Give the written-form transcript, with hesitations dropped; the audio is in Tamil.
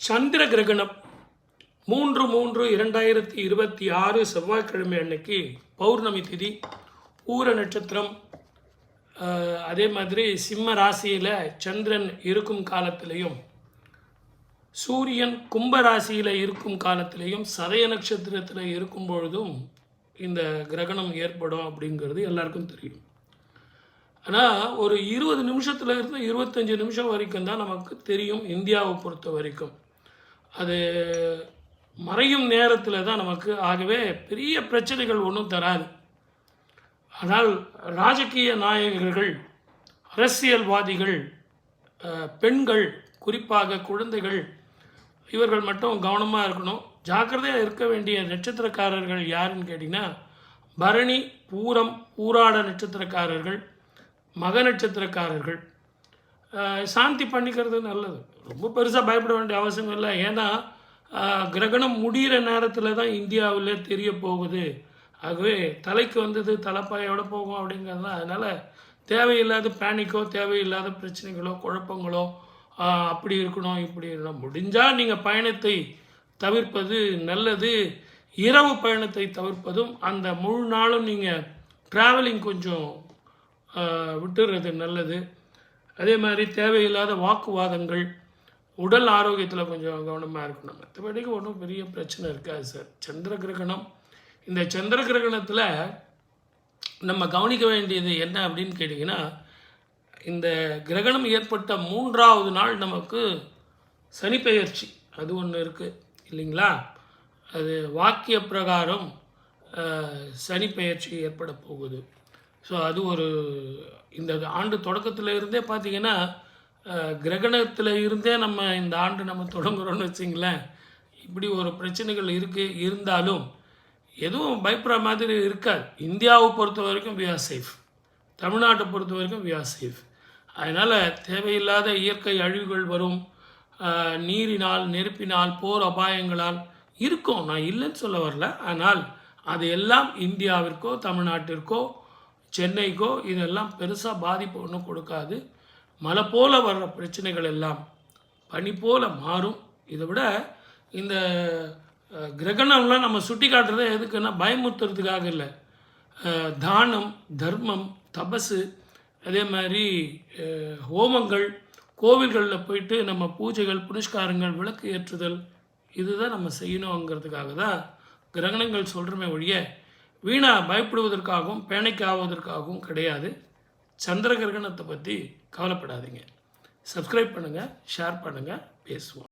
சந்திர கிரகணம் 3/3/2026 செவ்வாய்க்கிழமை அன்னைக்கு பௌர்ணமி திதி, ஊர நட்சத்திரம். அதே மாதிரி சிம்ம ராசியில் சந்திரன் இருக்கும் காலத்திலையும், சூரியன் கும்ப ராசியில் இருக்கும் காலத்திலையும், சதய நட்சத்திரத்தில் இருக்கும் பொழுதும் இந்த கிரகணம் ஏற்படும் அப்படிங்கிறது எல்லாருக்கும் தெரியும். ஆனால் ஒரு 20 நிமிஷத்துல இருந்து 25 நிமிஷம் வரைக்கும் தான் நமக்கு தெரியும். இந்தியாவை பொறுத்த வரைக்கும் அது மறையும் நேரத்தில் தான் நமக்கு. ஆகவே பெரிய பிரச்சனைகள் ஒன்றும் தராது. ஆனால் ராஜகீய நாயகர்கள், அரசியல்வாதிகள், பெண்கள், குறிப்பாக குழந்தைகள், இவர்கள் மட்டும் கவனமாக இருக்கணும். ஜாக்கிரதையாக இருக்க வேண்டிய நட்சத்திரக்காரர்கள் யாருன்னு கேட்டிங்கன்னா, பரணி, பூரம், பூராட நட்சத்திரக்காரர்கள், மக நட்சத்திரக்காரர்கள். சாந்தி பண்ணிக்கிறது நல்லது. ரொம்ப பெருசாக பயப்பட வேண்டிய அவசியம் இல்லை. ஏன்னா கிரகணம் முடிகிற நேரத்தில் தான் இந்தியாவில் தெரிய போகுது. ஆகவே தலைக்கு வந்தது தலைப்பாயோடு போகும் அப்படிங்கிறது தான். அதனால் தேவையில்லாத பேனிக்கோ, தேவையில்லாத பிரச்சனைகளோ, குழப்பங்களோ, அப்படி இருக்கணும் இப்படி இருக்கணும். முடிஞ்சால் நீங்கள் பயணத்தை தவிர்ப்பது நல்லது. இரவு பயணத்தை தவிர்ப்பதும், அந்த முழு நாளும் நீங்கள் ட்ராவலிங் கொஞ்சம் விட்டுறது நல்லது. அதே மாதிரி தேவையில்லாத வாக்குவாதங்கள், உடல் ஆரோக்கியத்தில் கொஞ்சம் கவனமாக இருக்கணும். மற்றபடிக்கு ஒன்றும் பெரிய பிரச்சனை இருக்காது சார். சந்திர கிரகணம், இந்த சந்திர கிரகணத்தில் நம்ம கவனிக்க வேண்டியது என்ன அப்படின்னு கேட்டிங்கன்னா, இந்த கிரகணம் ஏற்பட்ட 3வது நாள் நமக்கு சனி பெயர்ச்சி அது ஒன்று இருக்குது இல்லைங்களா? அது வாக்கிய பிரகாரம் சனி பெயர்ச்சி ஏற்பட போகுது. ஸோ அது ஒரு இந்த ஆண்டு தொடக்கத்தில் இருந்தே பார்த்திங்கன்னா, கிரகணத்தில் இருந்தே நம்ம இந்த ஆண்டு நம்ம தொடங்குறோன்னு வச்சிங்களேன். இப்படி ஒரு பிரச்சனைகள் இருந்தாலும் எதுவும் பயப்படுற மாதிரி இருக்காது. இந்தியாவை பொறுத்த வரைக்கும் வி ஆர் சேஃப். தமிழ்நாட்டை பொறுத்த வரைக்கும் வி ஆர் சேஃப். அதனால் தேவையில்லாத இயற்கை அழிவுகள் வரும். நீரினால், நெருப்பினால், போர் அபாயங்களால் இருக்கும். நான் இல்லைன்னு சொல்ல வரல. ஆனால் அது எல்லாம் இந்தியாவிற்கோ, தமிழ்நாட்டிற்கோ, சென்னைக்கோ இதெல்லாம் பெருசாக பாதிப்பு ஒன்றும் கொடுக்காது. மழை போல் வர்ற பிரச்சனைகள் எல்லாம் பனி போல் மாறும். இதை விட இந்த கிரகணம்லாம் நம்ம சுட்டி காட்டுறதே எதுக்குன்னா, பயமுறுத்துறதுக்காக இல்லை. தானம், தர்மம், தபசு, அதே மாதிரி ஹோமங்கள், கோவில்களில் போயிட்டு நம்ம பூஜைகள், புனஸ்காரங்கள், விளக்கு ஏற்றுதல், இதுதான் நம்ம செய்யணுங்கிறதுக்காக தான் கிரகணங்கள் சொல்கிறோமே ஒழிய வீணாக பயப்படுவதற்காகவும் பேனிக் ஆவதற்காகவும் கிடையாது. சந்திர கிரகணத்தை பற்றி கவலைப்படாதீங்க. சப்ஸ்கிரைப் பண்ணுங்கள், ஷேர் பண்ணுங்கள், பேசுவோம்.